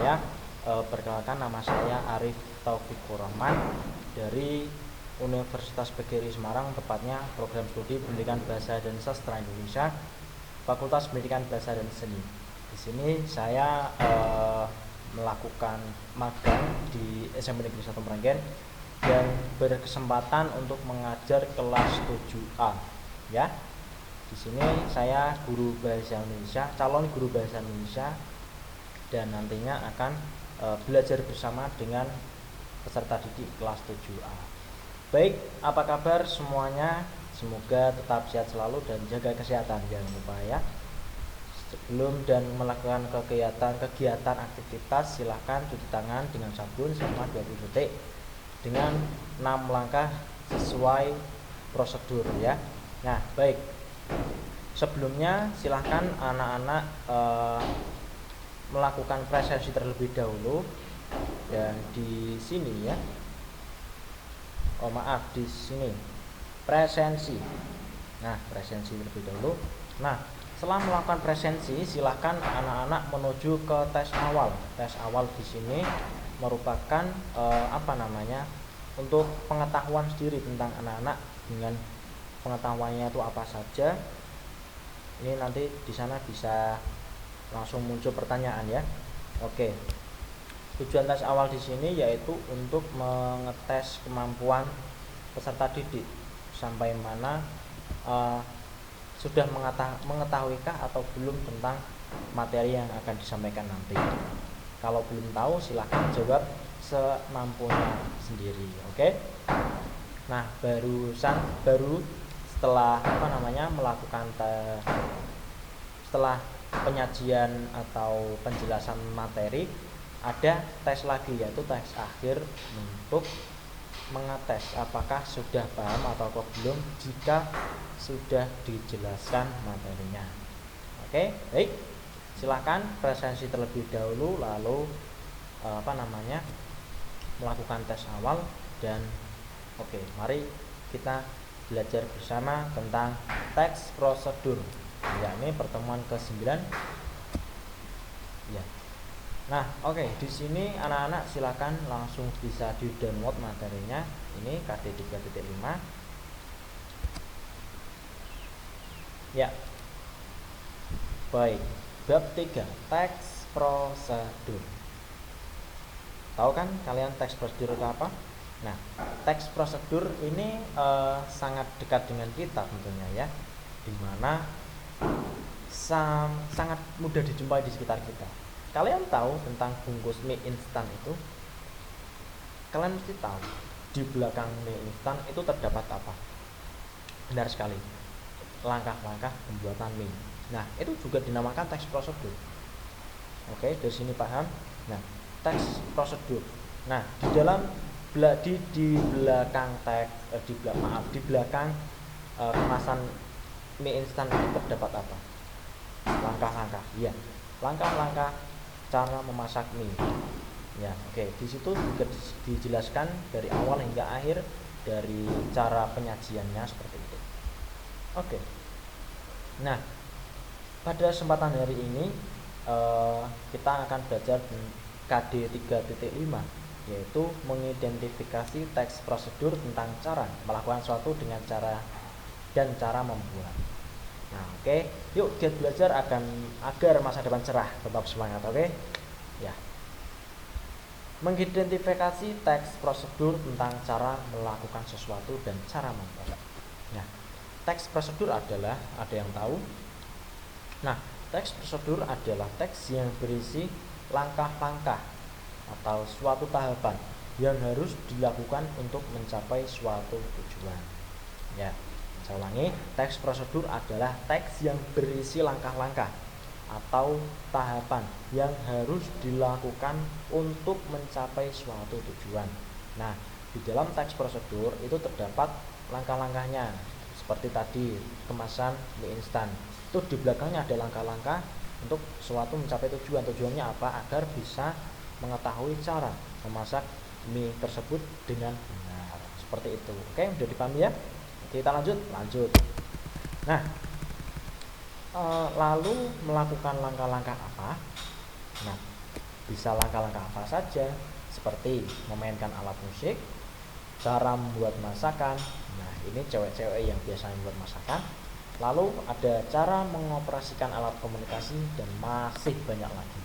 saya. Perkenalkan, nama saya Arif Taufikur Rahman dari Universitas PGRI Semarang, tepatnya program studi Pendidikan Bahasa dan Sastra Indonesia, Fakultas Pendidikan Bahasa dan Seni. Di sini saya melakukan magang di SMP Negeri 1 Meranggen dan berkesempatan untuk mengajar kelas 7A. Ya, di sini saya guru bahasa Indonesia, calon guru bahasa Indonesia, dan nantinya akan belajar bersama dengan peserta didik kelas 7A. Baik, apa kabar semuanya? Semoga tetap sehat selalu dan jaga kesehatan, jangan lupa ya. Sebelum dan melakukan kegiatan aktivitas, silahkan cuci tangan dengan sabun selama 20 detik dengan 6 langkah sesuai prosedur ya. Nah, baik. Sebelumnya silahkan anak-anak melakukan presensi terlebih dahulu, dan di sini ya, di sini presensi. Nah, presensi terlebih dahulu. Nah, setelah melakukan presensi, silahkan anak-anak menuju ke tes awal. Tes awal di sini merupakan untuk pengetahuan sendiri tentang anak-anak, dengan pengetahuannya itu apa saja. Ini nanti di sana bisa langsung muncul pertanyaan ya. Oke. Tujuan tes awal di sini yaitu untuk mengetes kemampuan peserta didik sampai mana sudah mengetahuikah atau belum tentang materi yang akan disampaikan nanti. Kalau belum tahu, silahkan jawab semampunya sendiri. Oke. Nah, baru setelah setelah penyajian atau penjelasan materi, ada tes lagi, yaitu tes akhir untuk mengetes apakah sudah paham atau belum jika sudah dijelaskan materinya. Oke, baik. Silakan presensi terlebih dahulu, lalu melakukan tes awal, dan mari kita belajar bersama tentang teks prosedur, yakni pertemuan ke-9 ya. Nah, di sini anak-anak silakan langsung bisa di-download materinya. Ini KD 3.5. Ya. Baik. Bab 3, teks prosedur. Tahu kan kalian teks prosedur itu apa? Nah, teks prosedur ini sangat dekat dengan kita tentunya ya, dimana sangat mudah dijumpai di sekitar kita. Kalian tahu tentang bungkus mie instan itu? Kalian mesti tahu di belakang mie instan itu terdapat apa? Benar sekali, langkah-langkah pembuatan mie. Nah, itu juga dinamakan teks prosedur. Oke, dari sini paham? Nah, teks prosedur. Nah, di belakang kemasan mie instan itu terdapat apa? Langkah-langkah. Iya, langkah-langkah cara memasak mie. Ya, di situ juga dijelaskan dari awal hingga akhir, dari cara penyajiannya seperti itu. Nah, pada kesempatan hari ini kita akan belajar KD 3.5, yaitu mengidentifikasi teks prosedur tentang cara melakukan sesuatu dengan cara dan cara membuat. Nah, yuk giat belajar agar masa depan cerah, tetap semangat. Ya. Mengidentifikasi teks prosedur tentang cara melakukan sesuatu dan cara membuat. Nah, teks prosedur adalah, ada yang tahu? Nah, teks prosedur adalah teks yang berisi langkah-langkah atau suatu tahapan yang harus dilakukan untuk mencapai suatu tujuan. Ya, saya ulangi, teks prosedur adalah teks yang berisi langkah-langkah atau tahapan yang harus dilakukan untuk mencapai suatu tujuan. Nah, di dalam teks prosedur itu terdapat langkah-langkahnya. Seperti tadi, kemasan mie instan. Itu di belakangnya ada langkah-langkah untuk suatu mencapai tujuan. Tujuannya apa? Agar bisa mengetahui cara memasak mie tersebut dengan benar. Seperti itu. Oke, udah dipahami ya? Kita lanjut. Nah, lalu melakukan langkah-langkah apa? Nah, Bisa langkah-langkah apa saja, seperti memainkan alat musik, cara membuat masakan. Nah, ini cewek-cewek yang biasanya membuat masakan. Lalu ada cara mengoperasikan alat komunikasi dan masih banyak lagi.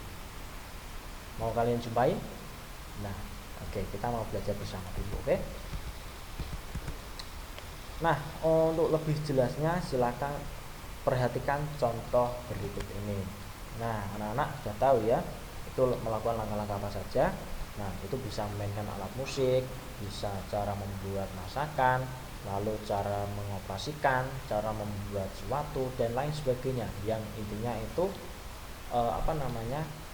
Mau kalian jumpai? Nah, oke, kita mau belajar bersama dulu, oke? Nah, untuk lebih jelasnya silakan perhatikan contoh berikut ini. Nah, anak-anak sudah tahu ya, itu melakukan langkah-langkah apa saja. Nah, itu bisa memainkan alat musik, bisa cara membuat masakan, lalu cara mengoperasikan, cara membuat sesuatu dan lain sebagainya. Yang intinya itu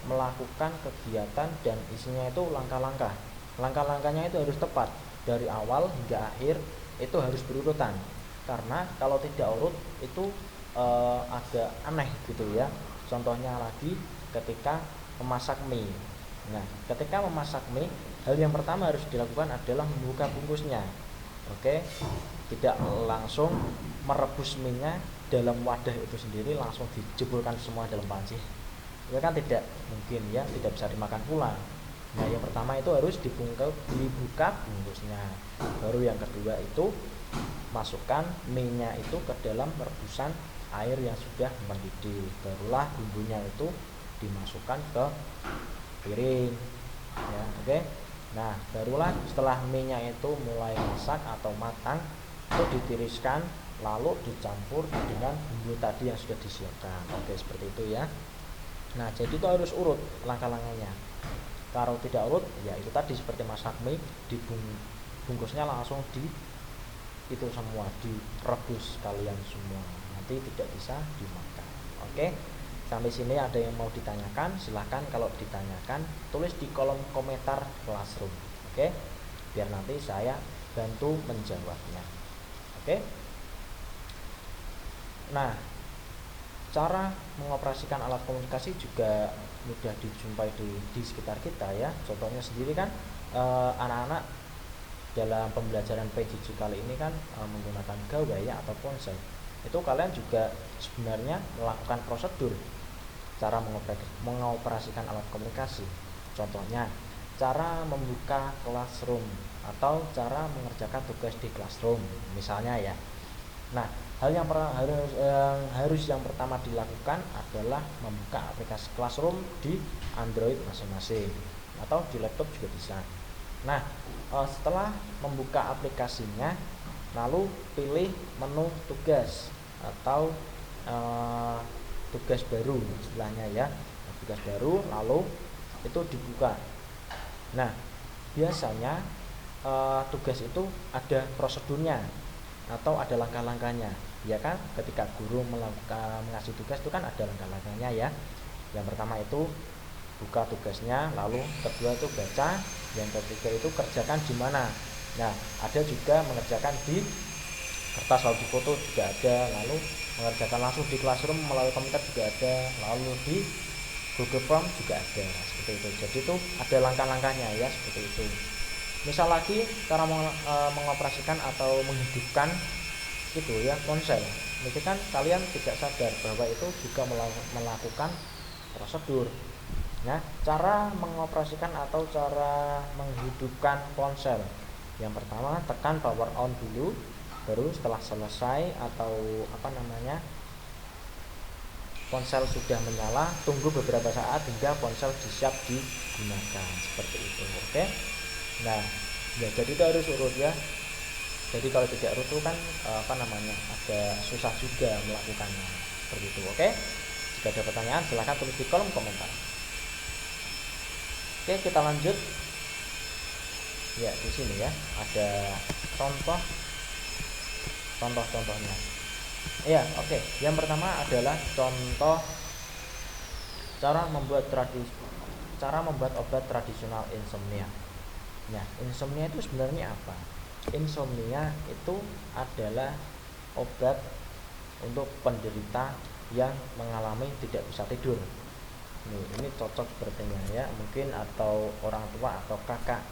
melakukan kegiatan dan isinya itu langkah-langkah. Langkah-langkahnya itu harus tepat dari awal hingga akhir, itu harus berurutan. Karena kalau tidak urut itu agak aneh gitu ya. Contohnya lagi ketika memasak mie. Nah, ketika memasak mie, hal yang pertama harus dilakukan adalah membuka bungkusnya. Oke, tidak langsung merebus mie-nya dalam wadah itu sendiri, langsung dijebolkan semua dalam panci. Ya kan tidak mungkin ya, tidak bisa dimakan pula. Nah, yang pertama itu harus dibuka bungkusnya. Baru yang kedua itu masukkan mie-nya itu ke dalam rebusan air yang sudah mendidih. Barulah bumbunya itu dimasukkan ke piring. Ya, oke. Nah, barulah setelah mie-nya itu mulai masak atau matang, itu ditiriskan lalu dicampur dengan bumbu tadi yang sudah disiapkan. Oke, seperti itu ya. Nah, jadi itu harus urut langkah-langkahnya. Kalau tidak urut, ya itu tadi seperti masak mie, bungkusnya langsung itu semua direbus kalian semua. Nanti tidak bisa dimakan. Oke. Sampai sini ada yang mau ditanyakan? Silahkan, kalau ditanyakan tulis di kolom komentar Classroom. Oke. Biar nanti saya bantu menjawabnya. Oke. Nah, cara mengoperasikan alat komunikasi juga mudah dijumpai di sekitar kita ya. Contohnya sendiri kan anak-anak dalam pembelajaran PJJ kali ini kan menggunakan gawai ya, atau ponsel. Itu kalian juga sebenarnya melakukan prosedur cara mengoperasikan alat komunikasi. Contohnya cara membuka Classroom atau cara mengerjakan tugas di Classroom misalnya ya. Nah, hal yang harus yang pertama dilakukan adalah membuka aplikasi Classroom di Android masing-masing atau di laptop juga bisa. Nah, setelah membuka aplikasinya, lalu pilih menu tugas atau tugas baru istilahnya ya. Tugas baru, lalu itu dibuka. Nah, biasanya tugas itu ada prosedurnya atau ada langkah-langkahnya, ya kan? Ketika guru mengasih tugas itu kan ada langkah-langkahnya ya. Yang pertama itu buka tugasnya, lalu kedua itu baca, yang ketiga itu kerjakan di mana. Nah, ada juga mengerjakan di kertas lalu difoto juga ada, lalu mengerjakan langsung di Classroom melalui komputer juga ada, lalu di Google Form juga ada, seperti itu. Jadi itu ada langkah-langkahnya ya, seperti itu. Misal lagi cara mengoperasikan atau menghidupkan itu ya ponsel. Mungkin kan kalian tidak sadar bahwa itu juga melakukan prosedur. Nah, cara mengoperasikan atau cara menghidupkan ponsel. Yang pertama tekan power on dulu, baru setelah selesai atau ponsel sudah menyala, tunggu beberapa saat hingga ponsel siap digunakan, seperti itu. Oke. Nah, ya jadi itu harus urut ya. Jadi kalau tidak urut itu kan agak susah juga melakukannya, seperti itu. Oke. Jika ada pertanyaan silahkan tulis di kolom komentar. Oke, kita lanjut. Ya, di sini ya ada contohnya. Ya, oke. Yang pertama adalah contoh cara membuat obat tradisional insomnia. Nah, insomnia itu sebenarnya apa? Insomnia itu adalah obat untuk penderita yang mengalami tidak bisa tidur. Ini cocok sepertinya ya, mungkin atau orang tua atau kakak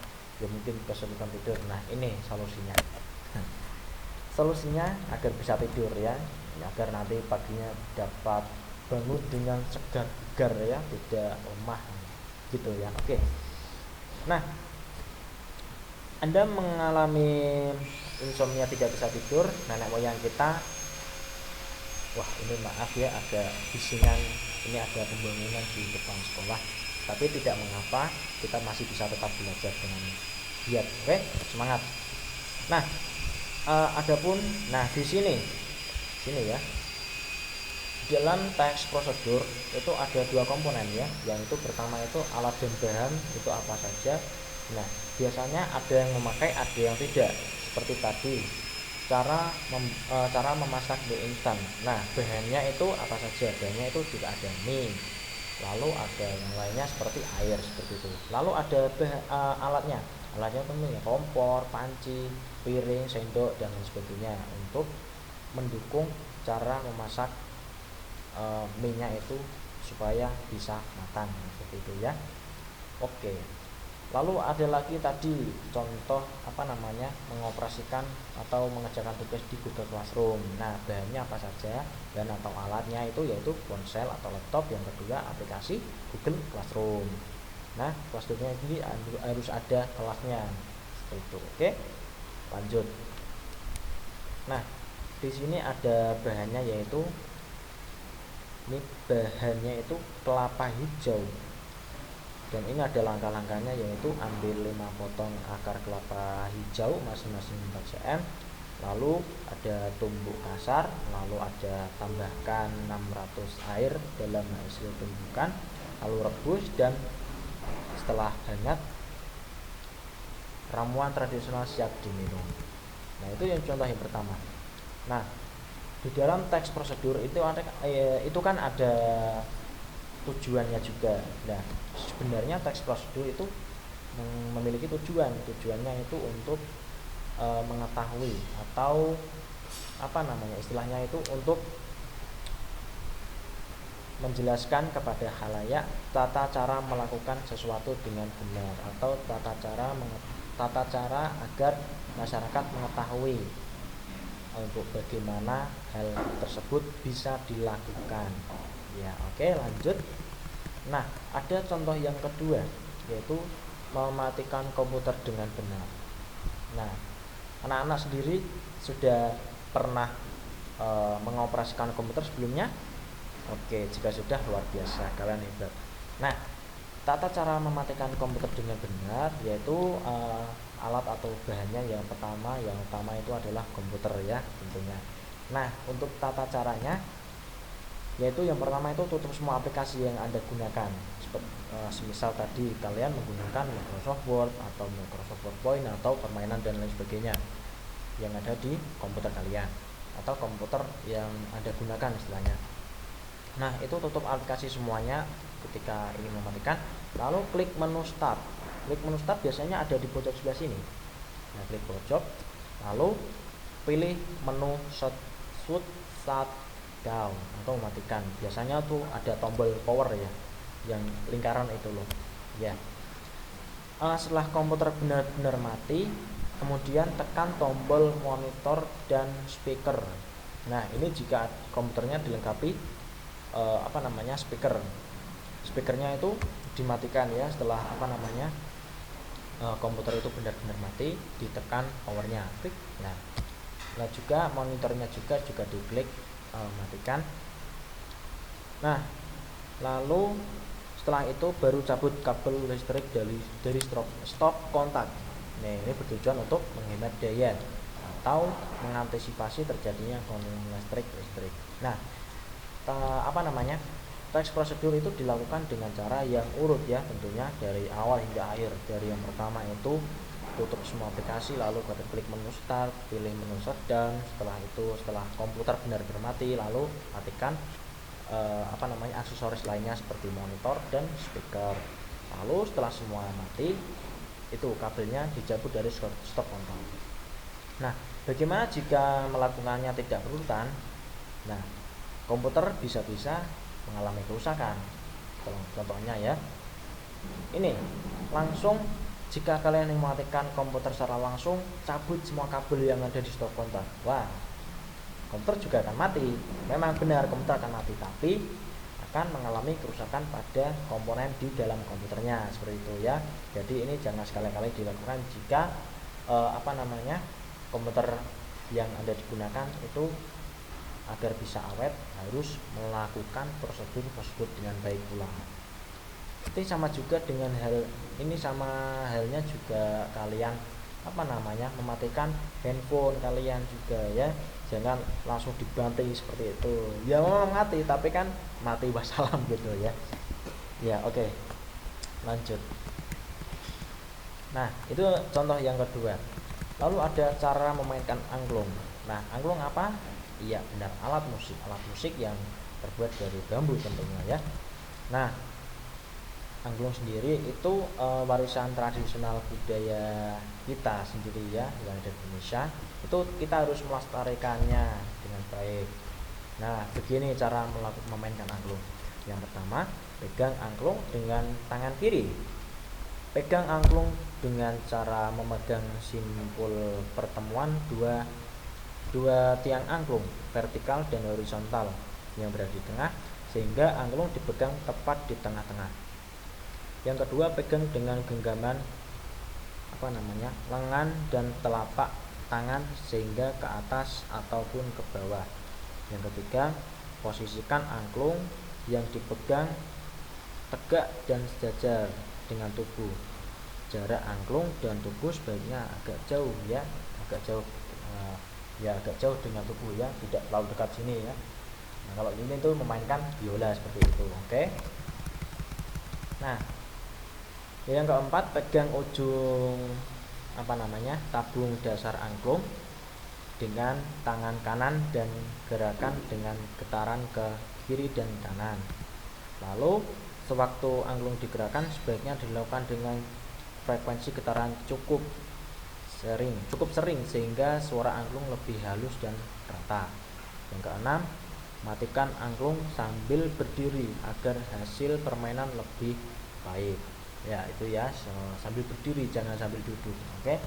yang mungkin kesulitan tidur. Nah, ini solusinya. Solusinya agar bisa tidur ya, agar nanti paginya dapat bangun dengan segar ya, tidak lemah. gitu ya. Oke. Nah, Anda mengalami insomnia tidak bisa tidur, nenek moyang kita, wah ini maaf ya agak bisingan, ini ada pembangunan di depan sekolah, tapi tidak mengapa, kita masih bisa tetap belajar dengan giat. Oke, semangat. Nah, adapun, nah di sini ya, dalam teks prosedur itu ada dua komponen ya, yang itu pertama itu alat dan bahan itu apa saja. Nah, biasanya ada yang memakai, ada yang tidak. Seperti tadi, cara memasak mie instan. Nah, bahannya itu apa saja? Bahannya itu juga ada mie. Lalu ada yang lainnya seperti air seperti itu. Lalu ada alatnya. Alatnya tentunya kompor, panci, piring, sendok dan lain sebagainya untuk mendukung cara memasak mie-nya itu supaya bisa matang seperti itu ya. Oke. Lalu ada lagi tadi contoh mengoperasikan atau mengerjakan tugas di Google Classroom. Nah, bahannya apa saja? Bahan atau alatnya itu yaitu ponsel atau laptop, yang kedua aplikasi Google Classroom. Nah, Classroom-nya ini harus ada kelasnya seperti itu. Oke. Lanjut. Nah, di sini ada bahannya yaitu ini bahannya itu kelapa hijau. Dan ini ada langkah-langkahnya yaitu ambil 5 potong akar kelapa hijau masing-masing 4 cm, lalu ada tumbuk kasar, lalu ada tambahkan 600 air dalam hasil tumbukan, lalu rebus, dan setelah hangat ramuan tradisional siap diminum. Nah, itu yang contoh yang pertama. Nah, di dalam teks prosedur itu kan ada tujuannya juga. Nah, sebenarnya teks prosedur itu memiliki tujuannya itu untuk mengetahui atau istilahnya itu untuk menjelaskan kepada khalayak tata cara melakukan sesuatu dengan benar, atau tata cara agar masyarakat mengetahui untuk bagaimana hal tersebut bisa dilakukan ya. Oke, lanjut. Nah, ada contoh yang kedua yaitu mematikan komputer dengan benar. Nah, anak-anak sendiri sudah pernah mengoperasikan komputer sebelumnya? Oke, jika sudah, luar biasa, kalian hebat. Nah, tata cara mematikan komputer dengan benar yaitu alat atau bahannya yang utama itu adalah komputer ya tentunya. Nah, untuk tata caranya yaitu yang pertama itu tutup semua aplikasi yang Anda gunakan. Semisal tadi kalian menggunakan Microsoft Word atau Microsoft PowerPoint atau permainan dan lain sebagainya yang ada di komputer kalian atau komputer yang Anda gunakan istilahnya. Nah, itu tutup aplikasi semuanya ketika ingin mematikan, lalu klik menu start. Klik menu start biasanya ada di pojok sebelah sini. Nah, klik pojok, lalu pilih menu shut down atau mematikan. Biasanya tuh ada tombol power ya, yang lingkaran itu loh ya. Setelah komputer benar-benar mati, kemudian tekan tombol monitor dan speaker. Nah, ini jika komputernya dilengkapi speakernya itu dimatikan ya. Setelah komputer itu benar-benar mati, ditekan powernya, klik. Nah juga monitornya juga diklik matikan. Nah, lalu setelah itu baru cabut kabel listrik dari stop kontak. Nah, ini bertujuan untuk menghemat daya atau mengantisipasi terjadinya gangguan listrik. Nah, teks prosedur itu dilakukan dengan cara yang urut ya, tentunya dari awal hingga akhir. Dari yang pertama itu tutup semua aplikasi, lalu klik menu start, pilih menu shutdown. Setelah komputer benar-benar mati, lalu matikan aksesoris lainnya seperti monitor dan speaker. Lalu setelah semua mati, itu kabelnya dicabut dari stop kontak. Nah, bagaimana jika melakukannya tidak berurutan? Nah, komputer bisa-bisa mengalami kerusakan. Contohnya ya, ini langsung. Jika kalian ingin mematikan komputer secara langsung, cabut semua kabel yang ada di stop kontak. Wah, komputer juga akan mati. Memang benar komputer akan mati, tapi akan mengalami kerusakan pada komponen di dalam komputernya, seperti itu ya. Jadi ini jangan sekali-kali dilakukan jika komputer yang Anda digunakan itu agar bisa awet harus melakukan prosedur dengan baik pula. Ini sama juga dengan sama halnya juga kalian mematikan handphone kalian juga ya. Jangan langsung dibanting seperti itu. Ya memang mati, tapi kan mati wassalam gitu ya. Ya oke. Lanjut. Nah, itu contoh yang kedua. Lalu ada cara memainkan angklung. Nah, angklung apa? Iya, benar, alat musik yang terbuat dari bambu tentunya ya. Nah, angklung sendiri itu warisan tradisional budaya kita sendiri ya, yang ada di Indonesia. Itu kita harus melestarikannya dengan baik. Nah, begini cara memainkan angklung. Yang pertama, pegang angklung dengan tangan kiri. Pegang angklung dengan cara memegang simpul pertemuan dua tiang angklung vertikal dan horizontal yang berada di tengah, sehingga angklung dipegang tepat di tengah-tengah. Yang kedua, pegang dengan genggaman lengan dan telapak tangan sehingga ke atas ataupun ke bawah. Yang ketiga, posisikan angklung yang dipegang tegak dan sejajar dengan tubuh. Jarak angklung dan tubuh sebaiknya agak jauh ya, agak jauh dengan tubuh ya, tidak terlalu dekat sini ya. Nah, kalau ini tuh memainkan biola seperti itu, oke. Nah, yang keempat, pegang ujung tabung dasar angklung dengan tangan kanan dan gerakan dengan getaran ke kiri dan kanan. Lalu sewaktu angklung digerakkan sebaiknya dilakukan dengan frekuensi getaran cukup sering sehingga suara angklung lebih halus dan rata. Yang keenam, matikan angklung sambil berdiri agar hasil permainan lebih baik. Ya, itu ya, sambil berdiri, jangan sambil duduk. Oke.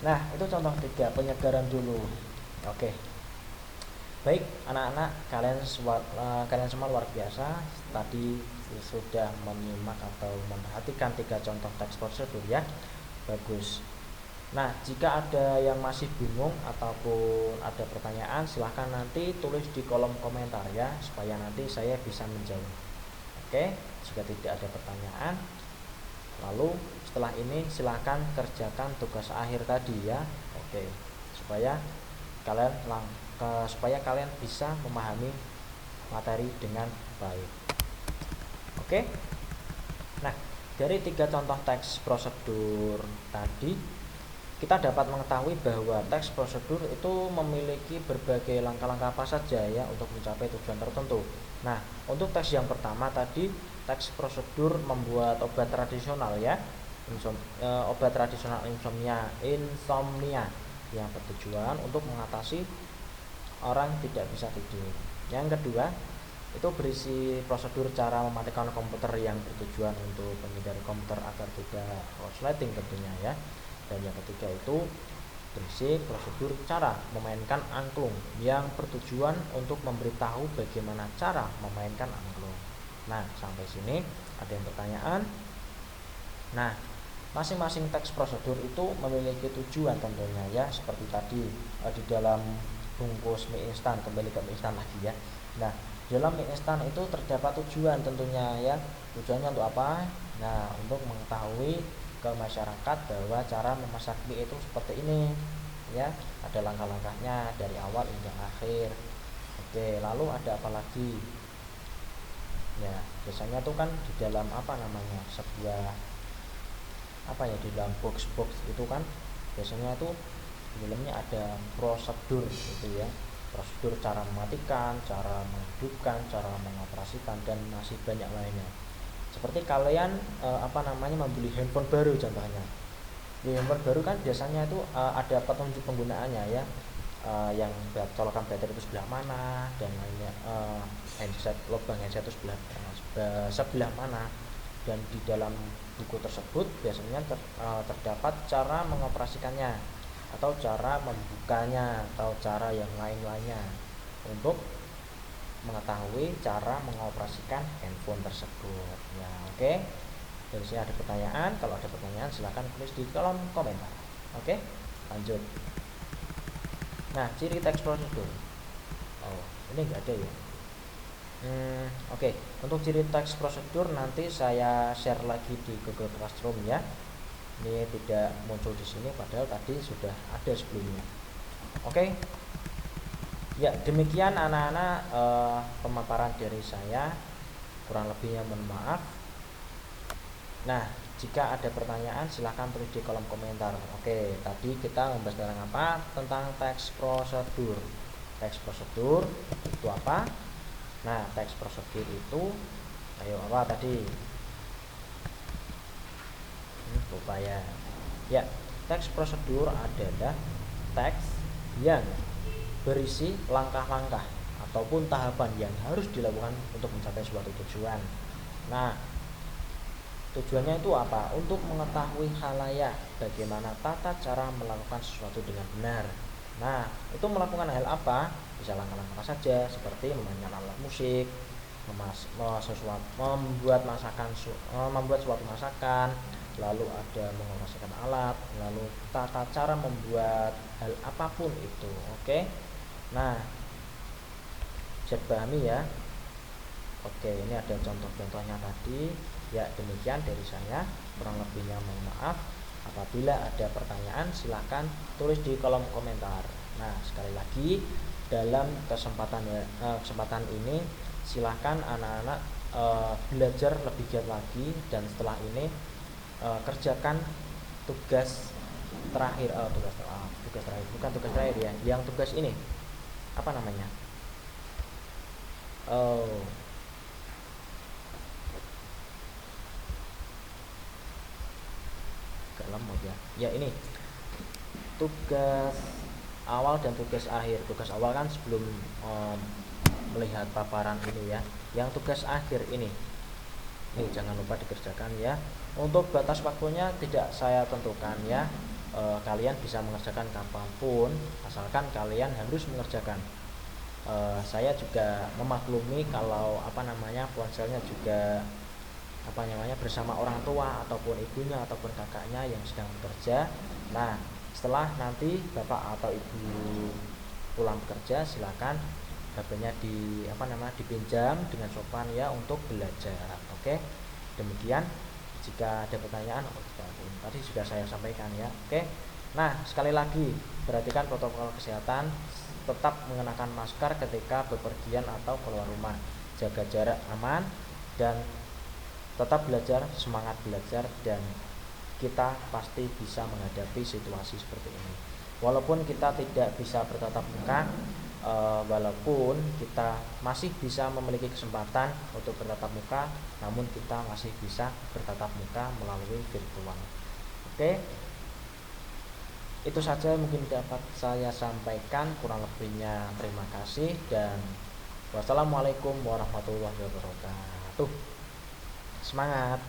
Nah, itu contoh 3, penyegaran dulu. Oke. Baik, anak-anak, kalian semua luar biasa. Tadi sudah menyimak atau memperhatikan 3 contoh teks prosedur ya. Bagus. Nah, jika ada yang masih bingung ataupun ada pertanyaan, silahkan nanti tulis di kolom komentar ya, supaya nanti saya bisa menjawab. Oke, jika tidak ada pertanyaan, lalu setelah ini silahkan kerjakan tugas akhir tadi ya. Oke, supaya kalian bisa memahami materi dengan baik. Oke. Nah, dari 3 contoh teks prosedur tadi, kita dapat mengetahui bahwa teks prosedur itu memiliki berbagai langkah-langkah apa saja ya untuk mencapai tujuan tertentu. Nah, untuk teks yang pertama tadi, teks prosedur membuat obat tradisional ya, obat tradisional insomnia yang bertujuan untuk mengatasi orang tidak bisa tidur. Yang kedua, itu berisi prosedur cara mematikan komputer yang bertujuan untuk menghindari komputer agar tidak korsleting tentunya ya. Dan yang ketiga itu berisi prosedur cara memainkan angklung yang bertujuan untuk memberitahu bagaimana cara memainkan angklung. Nah, sampai sini ada yang pertanyaan? Nah, masing-masing teks prosedur itu memiliki tujuan tentunya ya, seperti tadi di dalam bungkus mie instan, kembali ke mie instan lagi ya. Nah, dalam mie instan itu terdapat tujuan tentunya ya. Tujuannya untuk apa? Nah, untuk mengetahui ke masyarakat bahwa cara memasak mie itu seperti ini ya, ada langkah-langkahnya dari awal hingga akhir. Oke, lalu ada apa lagi ya, biasanya tuh kan di dalam sebuah di dalam box itu kan biasanya tuh di dalamnya ada prosedur gitu ya, prosedur cara mematikan, cara menghidupkan, cara mengoperasikan, dan masih banyak lainnya. Seperti kalian membeli handphone baru contohnya. Di handphone baru kan biasanya itu ada petunjuk penggunaannya ya, yang colokan baterai itu sebelah mana dan lainnya, lubang handset itu sebelah mana, dan di dalam buku tersebut biasanya terdapat cara mengoperasikannya atau cara membukanya atau cara yang lain-lainnya untuk mengetahui cara mengoperasikan handphone tersebut ya. Oke, dari sini ada pertanyaan. Kalau ada pertanyaan silahkan tulis di kolom komentar. Oke, lanjut. Nah, ciri teks prosedur. Oh, ini enggak ada ya. Oke, untuk ciri teks prosedur nanti saya share lagi di Google Classroom ya. Ini tidak muncul di sini padahal tadi sudah ada sebelumnya. Oke. Ya, demikian anak-anak pemaparan dari saya. Kurang lebihnya mohon maaf. Nah, jika ada pertanyaan silahkan tulis di kolom komentar. Oke, tadi kita membahas tentang apa? Tentang teks prosedur. Teks prosedur itu apa? Nah, teks prosedur itu apa tadi? Lupa ya. Ya, teks prosedur adalah teks yang berisi langkah-langkah ataupun tahapan yang harus dilakukan untuk mencapai suatu tujuan. Nah, tujuannya itu apa? Untuk mengetahui khalayak bagaimana tata cara melakukan sesuatu dengan benar. Nah, itu melakukan hal apa? Bisa langkah-langkah apa saja, seperti memainkan alat musik, membuat suatu masakan, lalu ada mengoperasikan alat, lalu tata cara membuat hal apapun itu. Oke. Nah, bisa dipahami ya. Oke, ini ada contoh-contohnya tadi. Ya, demikian dari saya. Kurang lebihnya mohon maaf. Apabila ada pertanyaan silahkan tulis di kolom komentar. Nah, sekali lagi dalam kesempatan ini silahkan anak-anak belajar lebih giat lagi, dan setelah ini kerjakan tugas terakhir bukan tugas terakhir ya, yang tugas ini apa namanya? Ya ini tugas awal dan tugas akhir. Tugas awal kan sebelum melihat paparan ini ya. Yang tugas akhir ini jangan lupa dikerjakan ya. Untuk batas waktunya tidak saya tentukan ya. Kalian bisa mengerjakan kapanpun asalkan kalian harus mengerjakan. Saya juga memaklumi kalau ponselnya juga bersama orang tua ataupun ibunya ataupun kakaknya yang sedang bekerja. Nah, setelah nanti bapak atau ibu pulang bekerja, silakan HP-nya dipinjam dengan sopan ya untuk belajar. Oke, demikian. Jika ada pertanyaan, tadi sudah saya sampaikan ya. Oke. Nah, sekali lagi perhatikan protokol kesehatan, tetap mengenakan masker ketika bepergian atau keluar rumah, jaga jarak aman, dan tetap belajar, semangat belajar, dan kita pasti bisa menghadapi situasi seperti ini. Walaupun kita tidak bisa bertatap muka, walaupun kita masih bisa memiliki kesempatan untuk bertatap muka, namun kita masih bisa bertatap muka melalui virtual. Oke, itu saja mungkin dapat saya sampaikan. Kurang lebihnya terima kasih, dan wassalamualaikum warahmatullahi wabarakatuh. Semangat.